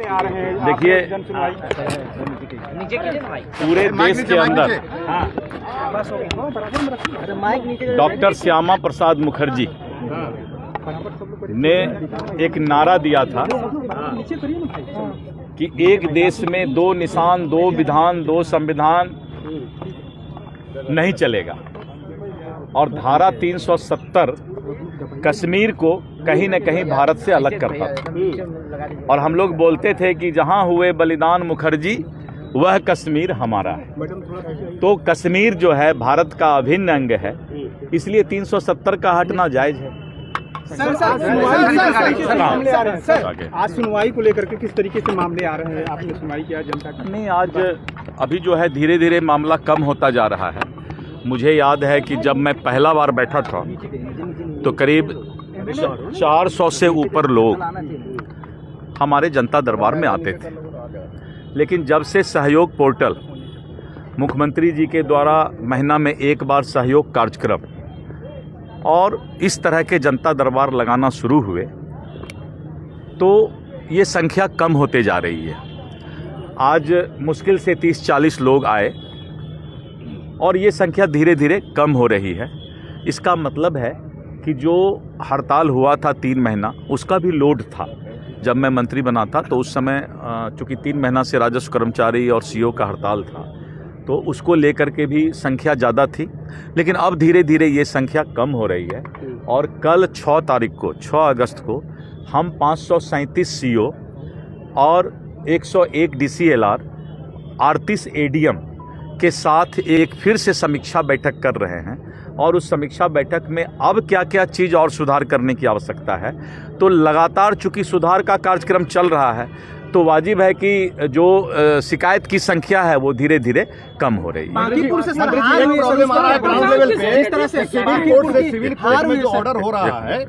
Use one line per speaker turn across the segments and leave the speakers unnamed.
आ रहे हैं।
देखिए, पूरे देश के अंदर डॉक्टर श्यामा प्रसाद मुखर्जी ने एक नारा दिया था कि एक देश में दो निशान, दो विधान, दो संविधान नहीं चलेगा। और धारा 370 कश्मीर को कहीं न कहीं भारत से अलग करता था। और हम लोग बोलते थे कि जहां हुए बलिदान मुखर्जी वह कश्मीर हमारा है। तो कश्मीर जो है भारत का अभिन्न अंग है, इसलिए 370 का हटना जायज है।
आज सुनवाई को लेकर के किस तरीके से मामले आ रहे हैं? आपने सुनवाई किया जनता का?
नहीं, आज अभी जो है धीरे धीरे मामला कम होता जा रहा है। मुझे याद है कि जब मैं पहला बार बैठा था तो करीब 400 से ऊपर लोग हमारे जनता दरबार में आते थे। लेकिन जब से सहयोग पोर्टल मुख्यमंत्री जी के द्वारा महीना में एक बार सहयोग कार्यक्रम और इस तरह के जनता दरबार लगाना शुरू हुए तो ये संख्या कम होते जा रही है। आज मुश्किल से 30-40 लोग आए और ये संख्या धीरे धीरे कम हो रही है। इसका मतलब है कि जो हड़ताल हुआ था 3 महीना, उसका भी लोड था। जब मैं मंत्री बना था तो उस समय चूँकि 3 महीना से राजस्व कर्मचारी और सीओ का हड़ताल था, तो उसको लेकर के भी संख्या ज़्यादा थी। लेकिन अब धीरे धीरे ये संख्या कम हो रही है। और कल 6 तारीख को, 6 अगस्त को हम 537 सीओ और 101 DCLR, 38 ADM के साथ एक फिर से समीक्षा बैठक कर रहे हैं। और उस समीक्षा बैठक में अब क्या क्या चीज़ और सुधार करने की आवश्यकता है। तो लगातार चूँकि सुधार का कार्यक्रम चल रहा है तो वाजिब है कि जो शिकायत की संख्या है वो धीरे धीरे कम हो रही है।
बांकीपुर से सर प्रॉब्लम आ रहा है ग्राउंड लेवल पे। इस तरह से सिविल कोर्ट में जो ऑर्डर हो रहा है,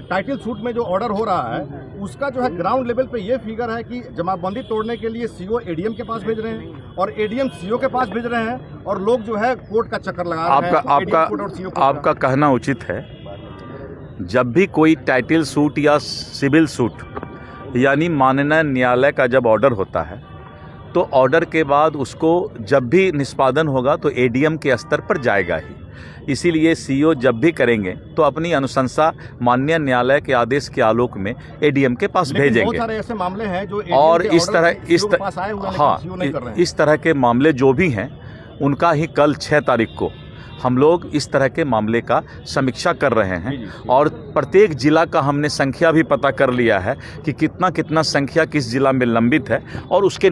टाइटल सूट में जो ऑर्डर हो रहा है, उसका जो है ग्राउंड लेवल पे ये फिगर है कि जमाबंदी तोड़ने के लिए सीओ एडीएम के पास भेज रहे हैं और एडीएम सीओ के पास भेज रहे हैं और लोग जो है कोर्ट का चक्कर लगा रहे हैं।
आपका कहना उचित है। जब भी कोई टाइटल सूट या सिविल सूट यानी माननीय न्यायालय का जब ऑर्डर होता है तो ऑर्डर के बाद उसको जब भी निष्पादन होगा तो एडीएम के स्तर पर जाएगा ही। इसीलिए सीओ जब भी करेंगे तो अपनी अनुशंसा माननीय न्यायालय के आदेश के आलोक में एडीएम के पास भेजेंगे।
बहुत सारे ऐसे मामले हैं जो
और इस तरह के मामले जो भी हैं उनका ही कल 6 तारीख को हम लोग इस तरह के मामले का समीक्षा कर रहे हैं। और प्रत्येक जिला का हमने संख्या भी पता कर लिया है कि कितना संख्या किस जिला में लंबित है और उसके